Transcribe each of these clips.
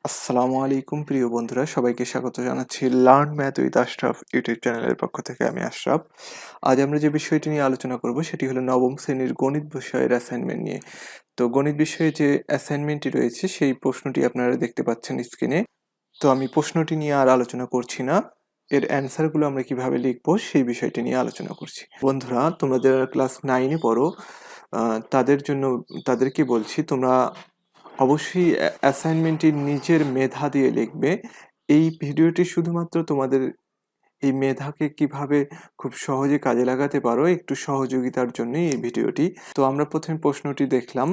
আসসালামু আলাইকুম প্রিয় বন্ধুরা, সবাইকে স্বাগত জানাচ্ছি learn math with Ashraf YouTube চ্যানেলের পক্ষ থেকে। আমি আশরাফ। আজ আমরা যে বিষয়টি নিয়ে আলোচনা করব সেটি হলো নবম শ্রেণীর গণিত বিষয়ের অ্যাসাইনমেন্ট নিয়ে। তো গণিত বিষয়ে যে অ্যাসাইনমেন্টটি রয়েছে সেই প্রশ্নটি আপনারা দেখতে পাচ্ছেন স্ক্রিনে। তো আমি প্রশ্নটি নিয়ে আর আলোচনা করছি না, এর অ্যান্সারগুলো আমরা কিভাবে লিখবো সেই বিষয়টি নিয়ে আলোচনা করছি। বন্ধুরা, তোমরা যারা ক্লাস 9-এ পড়ো তাদের জন্য তাদেরকে বলছি, তোমরা অবশ্যই অ্যাসাইনমেন্টটি নিজের মেধা দিয়ে লিখবে। এই ভিডিওটি শুধুমাত্র তোমাদের এই মেধাকে কিভাবে খুব সহজে কাজে লাগাতে পারো একটু সহযোগিতার জন্যই এই ভিডিওটি। তো আমরা প্রথমে প্রশ্নটি দেখলাম,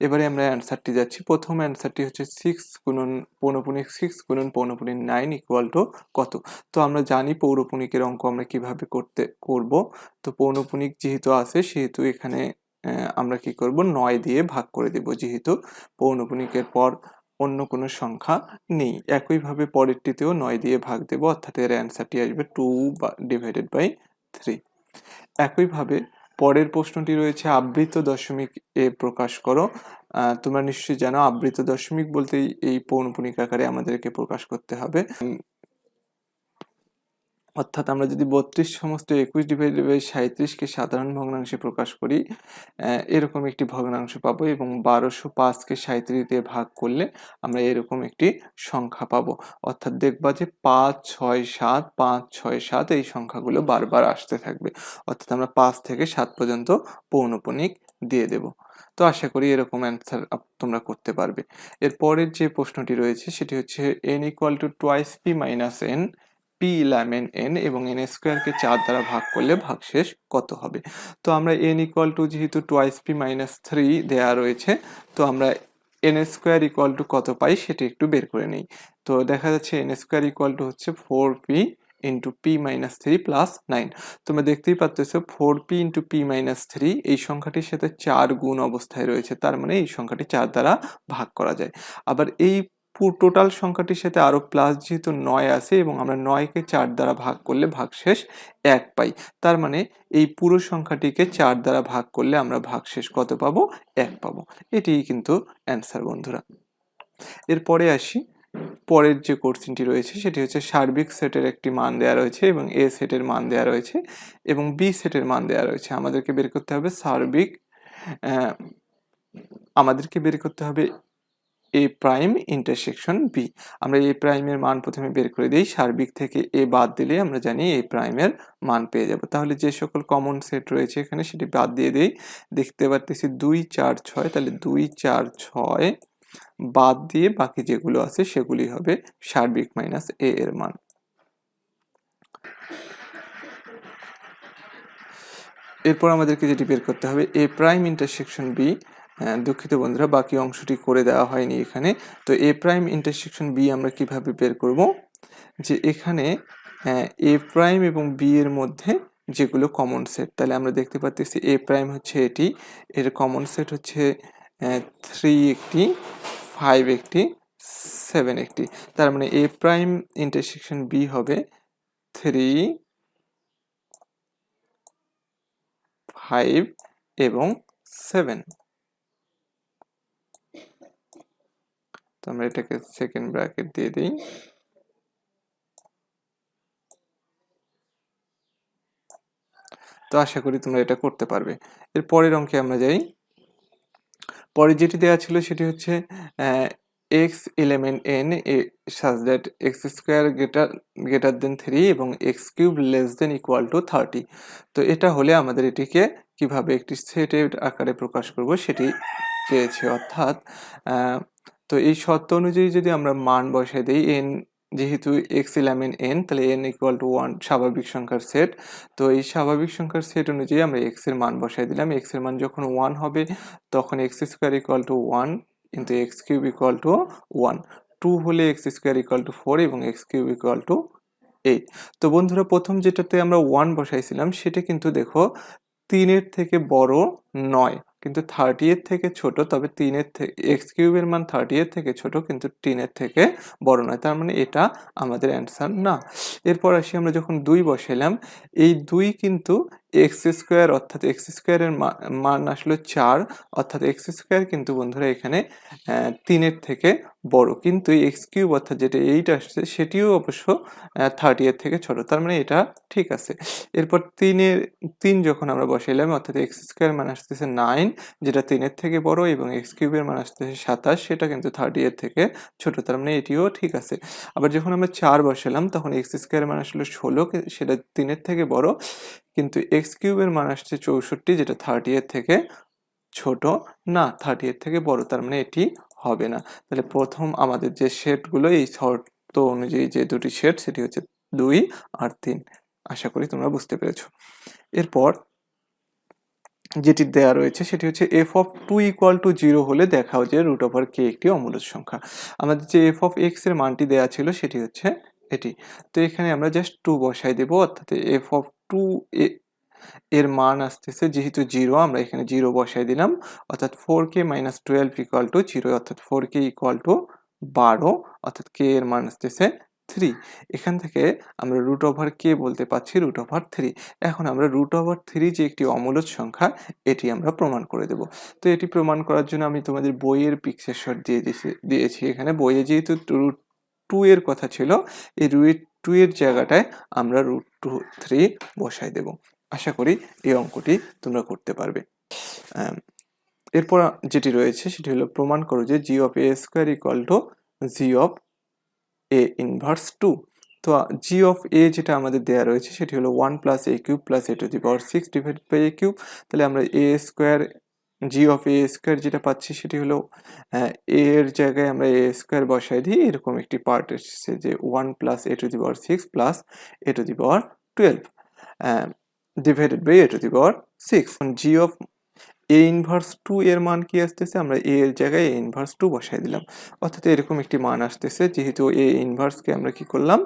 এবারে আমরা অ্যান্সারটি যাচ্ছি। প্রথম অ্যান্সারটি হচ্ছে 6 গুণন পৌনঃপুনিক 6 গুণন পৌনঃপুনিক 9 ইকুয়াল টু কত। তো আমরা জানি পৌরপুনিকের অঙ্ক আমরা কিভাবে করব। তো পৌনঃপুনিক যেহেতু আছে সেহেতু এখানে আমরা কি করব, 9 দিয়ে ভাগ করে দেব, যেহেতু পৌনঃপুনিকের পর অন্য কোনো সংখ্যা নেই। একইভাবে পরেরটিতেও 9 দিয়ে ভাগ দেব, অর্থাৎ এর অ্যান্সারটি আসবে 2/3। একইভাবে পরের প্রশ্নটি রয়েছে আবৃত দশমিক এ প্রকাশ করো। তোমরা নিশ্চয়ই জানো আবৃত দশমিক বলতেই এই পৌনঃপুনিক আকারে আমাদেরকে প্রকাশ করতে হবে। অর্থাৎ আমরা যদি 32 সমস্ত 21/37 সাধারণ ভগ্নাংশে প্রকাশ করি, এরকম একটি ভগ্নাংশ পাবো, এবং 1205 37 ভাগ করলে আমরা এরকম একটি সংখ্যা পাবো। অর্থাৎ দেখবা যে 567 567 এই সংখ্যাগুলো বারবার আসতে থাকবে। অর্থাৎ আমরা 5 থেকে 7 পর্যন্ত পৌনঃপুনিক দিয়ে দেব। তো আশা করি এরকম অ্যান্সার তোমরা করতে পারবে। এর পরের যে প্রশ্নটি রয়েছে সেটি হচ্ছে n = 2p - n, p Lamine n এবং n স্কোয়ারকে 4 দ্বারা ভাগ করলে ভাগশেষ কত হবে। তো আমরা n = যেহেতু 2p - 3 দেয়া রয়েছে, তো আমরা n স্কোয়ার ইকুয়াল টু কত পাই সেটি একটু বের করে নিই। তো দেখা যাচ্ছে n স্কোয়ার ইকুয়াল টু হচ্ছে 4p ইন্টু p - 3 প্লাস 9। তোমরা দেখতেই পাচ্ছ 4p ইন্টু p - 3 এই সংখ্যাটির সাথে 4 গুণ অবস্থায় রয়েছে, তার মানে এই সংখ্যাটি 4 দ্বারা ভাগ করা যায়। আবার এই টোটাল সংখ্যাটির সাথে আরো প্লাস যেহেতু 9 আছে এবং আমরা 9কে 4 দ্বারা ভাগ করলে ভাগশেষ 1 পাই, তার মানে এই পুরো সংখ্যাটিকে 4 দ্বারা ভাগ করলে আমরা ভাগশেষ কত পাবো, 1 পাবো। এটিই কিন্তু অ্যান্সার বন্ধুরা। এরপরে আসি, পরের যে কোশ্চেনটি রয়েছে সেটি হচ্ছে সার্বিক সেটের একটি মান দেওয়া রয়েছে এবং এ সেটের মান দেওয়া রয়েছে এবং বি সেটের মান দেওয়া রয়েছে। আমাদেরকে বের করতে হবে সার্বিক, আমাদেরকে বের করতে হবে এ প্রাইম ইন্টারসেকশন বি। আমরা এ প্রাইমের মান প্রথমে বের করে দিই, সার্বিক থেকে এ বাদ দিলে আমরা জানি এ প্রাইমের মান পেয়ে যাব। তাহলে যে সকল কমন সেট রয়েছে এখানে সেটি বাদ দিয়ে দিই। দেখতে পাচ্ছি 2 4 6, তাহলে 2 4 6 বাদ দিয়ে বাকি যেগুলো আছে সেগুলি হবে সার্বিক মাইনাস এ এর মান। এরপর আমাদেরকে যেটি বের করতে হবে এ প্রাইম ইন্টারসেকশন বি। দুঃখিত বন্ধুরা, বাকি অংশটি করে দেওয়া হয়নি এখানে। তো এ প্রাইম ইন্টারসেকশন বি আমরা কিভাবে বের করব, যে এখানে এ প্রাইম এবং বি এর মধ্যে যেগুলো কমন সেট, তাহলে আমরা দেখতে পাচ্ছি এ প্রাইম হচ্ছে এটি, এর কমন সেট হচ্ছে 3 একটি, 5 একটি, 7 একটি। তার মানে এ প্রাইম ইন্টারসেকশন বি হবে 3, 5 এবং 7। তো আমরা এটাকে সেকেন্ড ব্র্যাকেট দিয়ে দিই। তো আশা করি তোমরা এটা করতে পারবে। এর পরের অঙ্কে আমরা যাই। পরে যেটি দেওয়া ছিল সেটি হচ্ছে x element n such that x square greater than 3 এবং x cube less than equal to 30। তো এটা হলে আমাদের এটিকে কিভাবে একটি সেটের আকারে প্রকাশ করব সেটি চেয়েছে। অর্থাৎ তো এই শর্ত অনুযায়ী যদি আমরা মান বসাই দিই, n যেহেতু x element n, তাহলে n equal to 1 স্বাভাবিক সংখ্যার সেট। তো এই স্বাভাবিক সংখ্যার সেট অনুযায়ী আমরা x এর মান বসাই দিলাম। x এর মান যখন 1 হবে তখন x square equal to 1 into x cube equal to 1, 2 হলে x square equal to 4 এবং x cube equal to 8। তো বন্ধুরা, প্রথম যেটাতে আমরা 1 বসাইছিলাম সেটা কিন্তু দেখো 3 এর থেকে বড় নয়, কিন্তু 30 এর থেকে ছোট। তবে 3 এর থেকে x কিউব এর মান 30 এর থেকে ছোট, কিন্তু 3 এর থেকে বড় নয়, তার মানে এটা আমাদের অ্যান্সার না। এরপর আসি, আমরা যখন 2 বসাইলাম, এই 2 কিন্তু x স্কয়ার, অর্থাৎ x স্কয়ারের মান আসলো 4, অর্থাৎ x স্কয়ার কিন্তু বন্ধুরা এখানে 3 এর থেকে বড়, কিন্তু এক্স কিউব অর্থাৎ যেটা 8 আসছে সেটিও অবশ্য 30 এর থেকে ছোট, তার মানে এটা ঠিক আছে। এরপর 3 যখন আমরা বসাইলাম অর্থাৎ এক্স স্কোয়ার মান আসতেছে 9, যেটা 3 এর থেকে বড়, এবং এক্স কিউবের মান আসতেছে 27, সেটা কিন্তু 30 এর থেকে ছোট, তার মানে এটিও ঠিক আছে। আবার যখন আমরা 4 বসালাম তখন এক্স স্কোয়ার মান আসলে 16, সেটা 3 এর থেকে বড়, কিন্তু এক্স কিউবের মান আসছে 64, যেটা 30 এর থেকে ছোট না, 30 এর থেকে বড়, তার মানে এটি হবে না। তাহলে প্রথম আমাদের যে সেটগুলো এই শর্ত অনুযায়ী যে দুটি সেট সেটি হচ্ছে 2 আর 3। আশা করি তোমরা বুঝতে পেরেছো। এরপর যেটি দেয়া রয়েছে সেটি হচ্ছে এফ অফ 2 ইকুয়াল টু 0 হলে দেখাও যে রুট ওভার কে একটি অমূলদ সংখ্যা। আমাদের যে এফ অফ এক্স এর মানটি দেয়া ছিল সেটি হচ্ছে এটি। তো এখানে আমরা জাস্ট 2 বসাই দেব, অর্থাৎ এফ অফ 2 এর মান আসতেছে যেহেতু 0, আমরা এখানে 0 বসাই দিলাম, অর্থাৎ 4k মাইনাস 12 ইকুয়াল টু 0, অর্থাৎ 4k ইকুয়াল টু 12, অর্থাৎ k এর মান আসতেছে 3। এখান থেকে আমরা রুট ওভার কে বলতে পাচ্ছি রুট ওভার 3। এখন আমরা রুট ওভার 3 যে একটি অমূলদ সংখ্যা এটি আমরা প্রমাণ করে দেব। তো এটি প্রমাণ করার জন্য আমি তোমাদের বইয়ের পিকচার শট দিয়েছি এখানে। বইয়ে যেহেতু রুট 2 এর কথা ছিল, এই রুট 2 এর জায়গাটায় আমরা রুট 3 বসাই দেব। আশা করি এই অঙ্কটি তোমরা করতে পারবে। এরপর যেটি রয়েছে সেটি হলো প্রমাণ করো যে G of A square equal to G of A inverse 2। তো জি অফ এ যেটা আমাদের দেওয়া রয়েছে সেটি হলো 1 plus A cube plus A to the power 6 divided by A cube. তাহলে আমরা A square, G of A square যেটা পাচ্ছি সেটি হলো এ এর জায়গায় আমরা এ স্কোয়ার বসাই দিই, এরকম একটি পার্ট এসেছে যে 1 plus A to the power 6 plus A to the power 12 divided by A to the power 6। G of A inverse 2 এর মান কি আসতেছে, আমরা এ এর জায়গায় এ ইনভার্স 2 বসাই দিলাম, অর্থাৎ এরকম একটি মান আসতেছে। যেহেতু এ ইনভার্সকে আমরা কি করলাম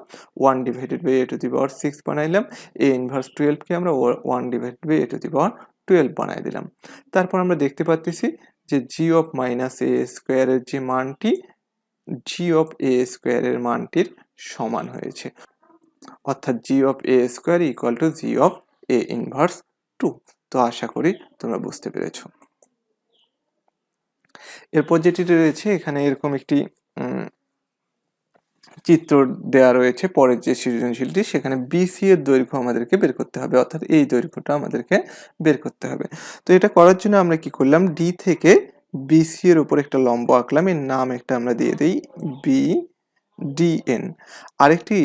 1 divided by A to the power 6 বানাইলাম, এ ইনভার্স 12 কে আমরা 1 divided by A to the power 12 বানাই দিলাম। তারপর আমরা দেখতে পাচ্ছি যে জি অফ মাইনাস এ স্কোয়ারের যে মানটি জি অফ এ স্কোয়ারের মানটির সমান হয়েছে, অর্থাৎ g of A square equal to G of A inverse 2। তো আশা করি তোমরা বুঝতে পেরেছো। এরপর যেটি রয়েছে এখানে এরকম একটি চিত্র দেয়া রয়েছে পরের যে সৃজনশীলটি, সেখানে বিসি এর দৈর্ঘ্য আমাদেরকে বের করতে হবে, অর্থাৎ এই দৈর্ঘ্যটা আমাদেরকে বের করতে হবে। তো এটা করার জন্য আমরা কি করলাম, ডি থেকে বিসি এর উপর একটা লম্ব আঁকলাম, এর নাম একটা আমরা দিয়ে দিই বি ডি এন। আরেকটি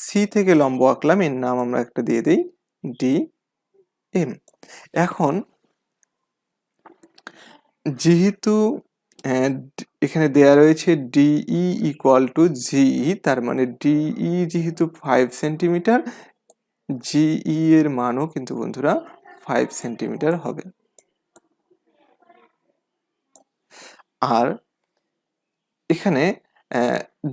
সি থেকে লম্ব আঁকলাম, এর নাম আমরা একটা দিয়ে দিই ডি এম। এখন যেহেতু এখানে দেয়া রয়েছে ডিই ইকুয়াল টু জিই, তার মানে ডিই যেহেতু 5 সেন্টিমিটার, জিই এর মানও কিন্তু বন্ধুরা 5 সেন্টিমিটার হবে। আর এখানে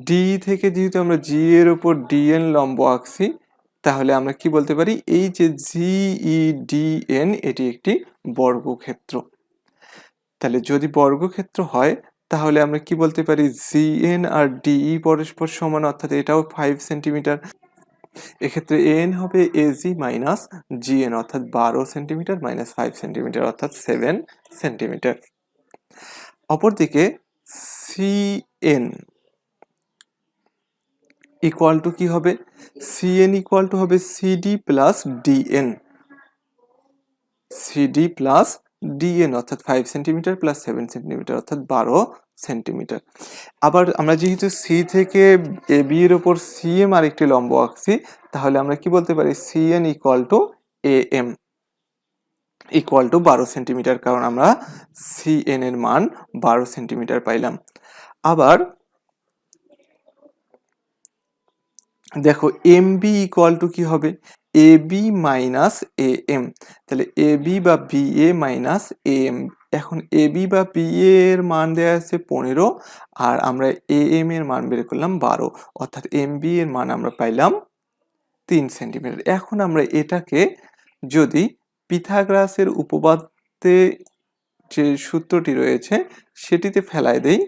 ডি থেকে যেহেতু আমরা জি এর উপর ডিএন লম্ব আঁকছি, তাহলে আমরা কি বলতে পারি, এই যে জিই ডিএন এটি একটি বর্গক্ষেত্র। তাহলে যদি বর্গক্ষেত্র হয় তাহলে আমরা কি বলতে পারি, জিএন আর ডিই পরস্পর সমান, অর্থাৎ এটাও 5 সেন্টিমিটার। এক্ষেত্রে এন হবে এজি মাইনাস জিএন, অর্থাৎ 12 সেন্টিমিটার মাইনাস 5 সেন্টিমিটার, অর্থাৎ 7 সেন্টিমিটার। অপরদিকে সিএন ইকুয়াল টু কি হবে, সিএন ইকুয়াল টু হবে CD plus DN, CD plus DN, অর্থাৎ 5 সেন্টিমিটার প্লাস 7 সেন্টিমিটার, অর্থাৎ 12 সেন্টিমিটার। আবার আমরা যেহেতু সি থেকে এ বি এর উপর সিএম আরেকটি লম্ব আঁকছি, তাহলে আমরা কি বলতে পারি, CN equal to A M equal to 12 centimetre, কারণ আমরা সিএন এর মান 12 সেন্টিমিটার পাইলাম। আবার দেখো এম বি ইকুয়াল টু কি হবে, A B minus A M. তাহলে এ বি বা B A minus A M. এখন এ বি বা বি এর মান দেওয়া আছে 15, আর আমরা এ এম এর মান বের করলাম 12, অর্থাৎ এম বি এর মান আমরা পাইলাম 3 সেন্টিমিটার। এখন আমরা এটাকে যদি পিথাগোরাসের উপপাদ্যে যে সূত্রটি রয়েছে সেটিতে ফেলায় দেই,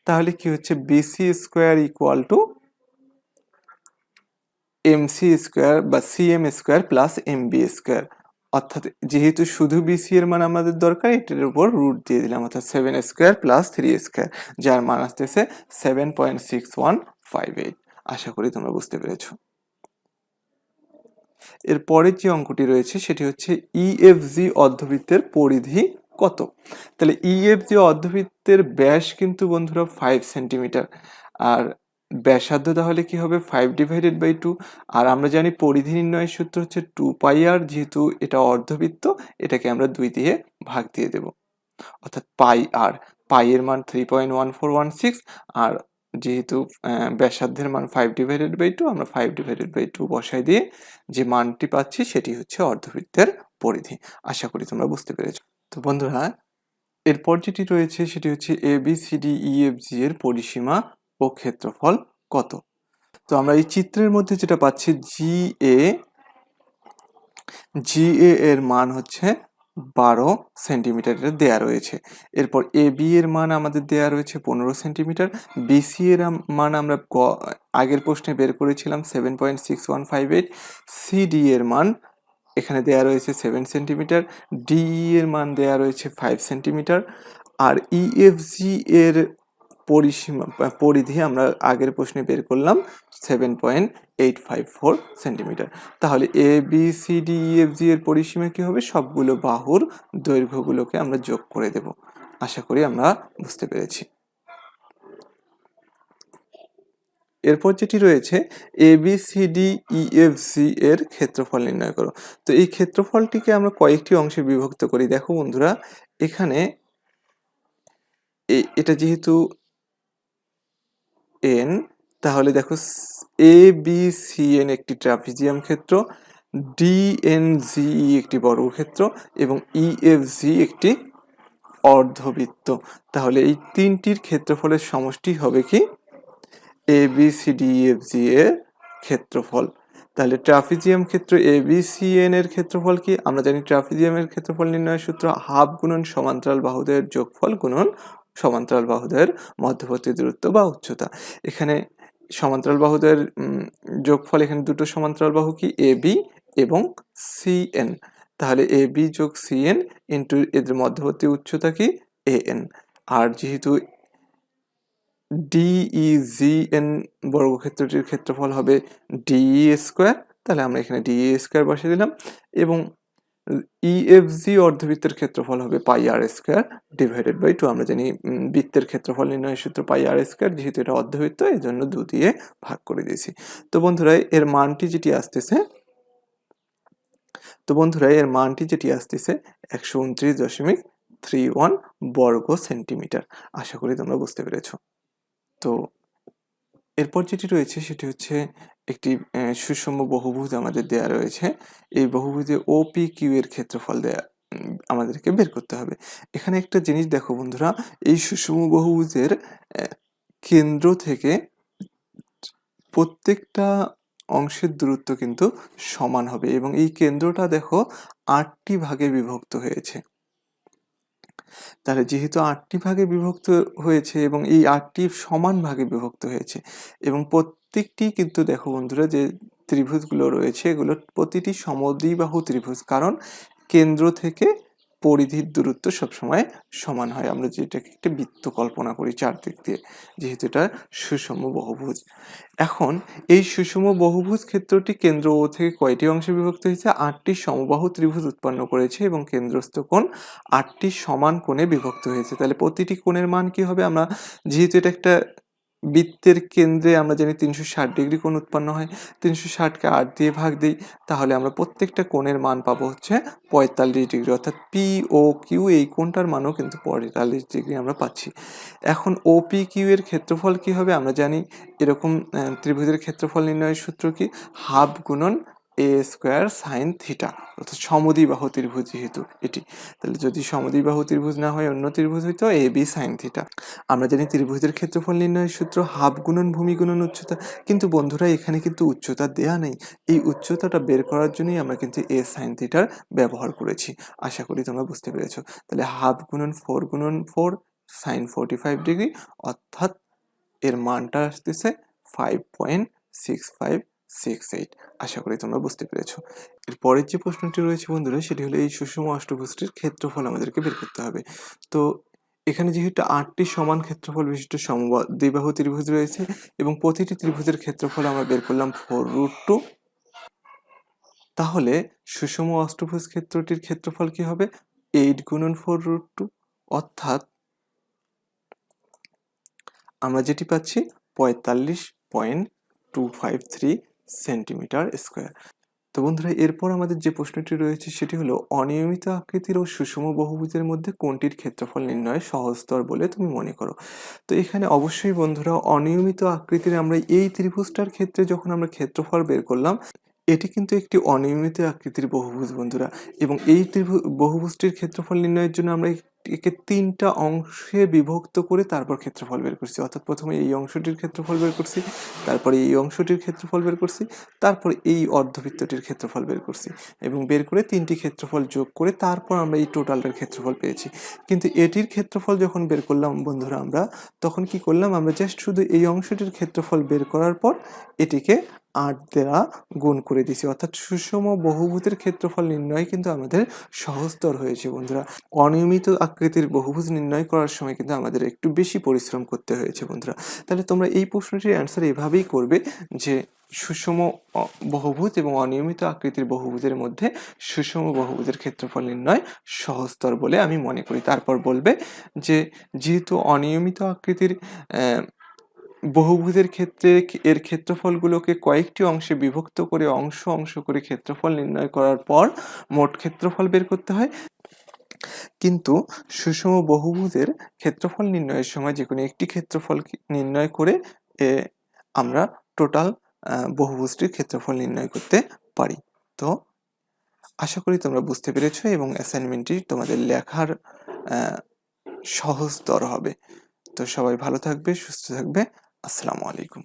তাহলে কি হচ্ছে, BC square equal to MC square বা CM square plus MB square, অর্থাৎ যেহেতু শুধু বিসি এর মান আমাদের দরকার, এটার উপর রুট দিয়ে দিলাম, অর্থাৎ 7 স্কোয়ার প্লাস 3 স্কোয়ার, যার মান আসতেছে 7.6158। আশা করি তোমরা বুঝতে পেরেছো। এর পরের যে অঙ্কটি রয়েছে সেটি হচ্ছে ইএফজি অর্ধবৃত্তের পরিধি কত। তাহলে ইএফজি অর্ধবৃত্তের ব্যাস কিন্তু বন্ধুরা 5 সেন্টিমিটার, আর ব্যাসার্ধ তাহলে কি হবে 5/2, আর আমরা জানি পরিধি নির্ণয়ের সূত্র হচ্ছে 2πr, যেহেতু এটা অর্ধবৃত্ত এটাকে আমরা 2 দিয়ে ভাগ দিয়ে দেব, অর্থাৎ পাই আর, পাই এর মান 3.1416, আর যেহেতু ব্যাসার্ধের মান 5/2, আমরা 5/2 বসাই দিয়ে যে মানটি পাচ্ছি সেটি হচ্ছে অর্ধবৃত্তের পরিধি। আশা করি তোমরা বুঝতে পেরেছো। তো বন্ধুরা, এরপর যেটি রয়েছে সেটি হচ্ছে ABCDEFG এর পরিসীমা ও ক্ষেত্রফল কত। তো আমরা এই চিত্রের মধ্যে যেটা পাচ্ছি, GA এর মান হচ্ছে 12 সেন্টিমিটার দেয়া রয়েছে। এরপর AB এর মান আমাদের দেয়া রয়েছে 15 সেন্টিমিটার। BC এর মান আমরা আগের প্রশ্নে বের করেছিলাম 7.6158। CD এর মান এখানে দেয়া রয়েছে 7 সেন্টিমিটার। DE এর মান দেয়া রয়েছে 5 সেন্টিমিটার। আর EFG এর পরিধি আমরা আগের প্রশ্নে বের করলাম 7.854 সেন্টিমিটার। তাহলে ABCDEFG এর পরিসীমা কি হবে, সবগুলো বাহুর দৈর্ঘ্যগুলোকে আমরা যোগ করে দেব। আশা করি আমরা বুঝতে পেরেছি। এরপর যেটি রয়েছে ABCDEFG এর ক্ষেত্রফল নির্ণয় করো। তো এই ক্ষেত্রফলটিকে আমরা কয়েকটি অংশে বিভক্ত করি। দেখো বন্ধুরা, এখানে এটা যেহেতু n, তাহলে দেখো ABCN একটি ট্রাপিজিয়াম ক্ষেত্র, DNGE একটি বর্গক্ষেত্র এবং EFG একটি অর্ধবৃত্ত। তাহলে এই তিনটির ক্ষেত্রফলের সমষ্টি হবে কি ABCDEFG এর ক্ষেত্রফল। তাহলে ট্রাপিজিয়াম ক্ষেত্র ABCN এর ক্ষেত্রফল কি, আমরা জানি ট্রাপিজিয়ামের ক্ষেত্রফল নির্ণয়ের সূত্র হাফ গুণন সমান্তরাল বাহুদ্বয়ের যোগফল গুণন সমান্তরাল বাহুদ্বয়ের মধ্যবর্তী দূরত্ব বা উচ্চতা। এখানে সমান্তরাল বাহুদ্বয়ের যোগফল, এখানে দুটো সমান্তরাল বাহু কি AB এবং CN, তাহলে AB যোগ CN ইন্টু এদের মধ্যবর্তী উচ্চতা কি AN। আর যেহেতু DEGN বর্গক্ষেত্রটির ক্ষেত্রফল হবে DE স্কোয়ার, তাহলে আমরা এখানে DE স্কোয়ার বসিয়ে দিলাম, এবং EFG অর্ধবৃত্তের ক্ষেত্রফল হবে πr স্কোয়ার ডিভাইডেড বাই 2। আমরা জানি বৃত্তের ক্ষেত্রফল নির্ণয়ের সূত্র πr স্কোয়ার, যেহেতু এটা অর্ধবৃত্ত এই জন্য 2 দিয়ে ভাগ করে দিয়েছি। তো বন্ধুরা, এর মানটি যেটি আসতেছে 129.31 বর্গ সেন্টিমিটার। আশা করি তোমরা বুঝতে পেরেছো। তো এরপর যেটি রয়েছে সেটি হচ্ছে একটি সুষম বহুভুজ আমাদের দেয়া রয়েছে। এই বহুভুজে OPQ এর ক্ষেত্রফল আমাদেরকে বের করতে হবে। এখানে একটা জিনিস দেখো বন্ধুরা, এই সুষম বহুভুজের কেন্দ্র থেকে প্রত্যেকটা অংশের দূরত্ব কিন্তু সমান হবে, এবং এই কেন্দ্রটা দেখো 8টি ভাগে বিভক্ত হয়েছে। তাহলে যেহেতু 8টি ভাগে বিভক্ত হয়েছে এবং এই 8টি সমান ভাগে বিভক্ত হয়েছে, এবং প্রত্যেকটি কিন্তু দেখো বন্ধুরা, যে ত্রিভুজগুলো রয়েছে এগুলো প্রতিটি সমদ্বিবাহু ত্রিভুজ, কারণ কেন্দ্র থেকে পরিধির দূরত্ব সবসময় সমান হয়। আমরা যেটাকে একটা বৃত্ত কল্পনা করি চারদিক দিয়ে, যেহেতু এটা সুষম বহুভুজ। এখন এই সুষম বহুভুজ ক্ষেত্রটি কেন্দ্র ও থেকে কয়টি অংশে বিভক্ত হয়েছে, 8টি সমবাহু ত্রিভুজ উৎপন্ন করেছে এবং কেন্দ্রস্থ কোণ 8টি সমান কোণে বিভক্ত হয়েছে। তাহলে প্রতিটি কোণের মান কি হবে, আমরা যেহেতু এটা একটা বৃত্তের কেন্দ্রে আমরা জানি 360 ডিগ্রি কোণ উৎপন্ন হয়, 360কে 8 দিয়ে ভাগ দিই, তাহলে আমরা প্রত্যেকটা কোণের মান পাবো হচ্ছে 45 ডিগ্রি, অর্থাৎ POQ এই কোণটার মানও কিন্তু 45 ডিগ্রি আমরা পাচ্ছি। এখন OPQ এর ক্ষেত্রফল কি হবে, আমরা জানি এরকম ত্রিভুজের ক্ষেত্রফল নির্ণয়ের সূত্র কি হাফ গুণন A স্কোয়ার সাইন থিটা, অর্থাৎ সমদ্বিবাহু ত্রিভুজ যেহেতু এটি, তাহলে যদি সমদ্বিবাহু ত্রিভুজ না হয় অন্য ত্রিভুজ হইতো AB সাইন থিটা। আমরা জানি ত্রিভুজের ক্ষেত্রফল নির্ণয়ের সূত্র হাফ গুণন ভূমি গুণন উচ্চতা, কিন্তু বন্ধুরা এখানে কিন্তু উচ্চতা দেয়া নেই। এই উচ্চতাটা বের করার জন্যই আমরা কিন্তু A সাইন থিটার ব্যবহার করেছি। আশা করি তোমরা বুঝতে পেরেছো। তাহলে হাফ গুণন 4 গুণন 4 সাইন 45 ডিগ্রি, অর্থাৎ এর মানটা আসতেছে 5.65 6, 8। আশা করি তোমরা বুঝতে পেরেছো। এর পরের যে প্রশ্নটি রয়েছে বন্ধুরা, সেটি হলো এই সুষম অষ্টভুজটির ক্ষেত্রফল আমাদেরকে বের করতে হবে। তো এখানে যেহেতু 8টি সমান ক্ষেত্রফল বিশিষ্ট দ্বিবাহু ত্রিভুজ রয়েছে এবং প্রতিটি ত্রিভুজের ক্ষেত্রফল আমরা বের করলাম 4√2। তাহলে সুষম অষ্টভুজ ক্ষেত্রটির ক্ষেত্রফল কি হবে? 8 গুণন 4√2, অর্থাৎ আমরা যেটি পাচ্ছি 45.253 সেন্টিমিটার স্কোয়ার। তো বন্ধুরা, এরপর আমাদের যে প্রশ্নটি রয়েছে সেটি হলো অনিয়মিত আকৃতির ও সুষম বহুভুজের মধ্যে কোনটির ক্ষেত্রফল নির্ণয় সহজতর বলে তুমি মনে করো? তো এখানে অবশ্যই বন্ধুরা, অনিয়মিত আকৃতির আমরা এই ত্রিভুজটার ক্ষেত্রে যখন আমরা ক্ষেত্রফল বের করলাম, এটি কিন্তু একটি অনিয়মিত আকৃতির বহুভুজ বন্ধুরা, এবং এই বহুভুজটির ক্ষেত্রফল নির্ণয়ের জন্য আমরা একে 3টা অংশে বিভক্ত করে তারপর ক্ষেত্রফল বের করছি। অর্থাৎ প্রথমে এই অংশটির ক্ষেত্রফল বের করছি, তারপরে এই অংশটির ক্ষেত্রফল বের করছি, তারপরে এই অর্ধবৃত্তটির ক্ষেত্রফল বের করছি, এবং বের করে 3টি ক্ষেত্রফল যোগ করে তারপর আমরা এই টোটালটার ক্ষেত্রফল পেয়েছি। কিন্তু এটির ক্ষেত্রফল যখন বের করলাম বন্ধুরা আমরা, তখন কি করলাম, আমরা জাস্ট শুধু এই অংশটির ক্ষেত্রফল বের করার পর এটিকে 8 দ্বারা গুণ করে দিয়েছি। অর্থাৎ সুষম বহুভুজের ক্ষেত্রফল নির্ণয় কিন্তু আমাদের সহজতর হয়েছে বন্ধুরা। অনিয়মিত আকৃতির বহুভুজ নির্ণয় করার সময় কিন্তু আমাদের একটু বেশি পরিশ্রম করতে হয়েছে বন্ধুরা। তাহলে তোমরা এই প্রশ্নটির অ্যান্সার এভাবেই করবে যে সুষম বহুভুজ এবং অনিয়মিত আকৃতির বহুভুজের মধ্যে সুষম বহুভুজের ক্ষেত্রফল নির্ণয় সহজতর বলে আমি মনে করি। তারপর বলবে যে যেহেতু অনিয়মিত আকৃতির বহুভুজের ক্ষেত্রে এর ক্ষেত্রফলগুলোকে কয়েকটি অংশে বিভক্ত করে অংশ অংশ করে ক্ষেত্রফল নির্ণয় করার পর মোট ক্ষেত্রফল বের করতে হয়, কিন্তু সুষম বহুভুজের ক্ষেত্রফল নির্ণয়ের সময় যে কোনো একটি ক্ষেত্রফল নির্ণয় করে আমরা টোটাল বহুভুজটির ক্ষেত্রফল নির্ণয় করতে পারি। তো আশা করি তোমরা বুঝতে পেরেছো এবং অ্যাসাইনমেন্টটি তোমাদের লেখার সহজতর হবে। তো সবাই ভালো থাকবে, সুস্থ থাকবে। আসসালামু আলাইকুম।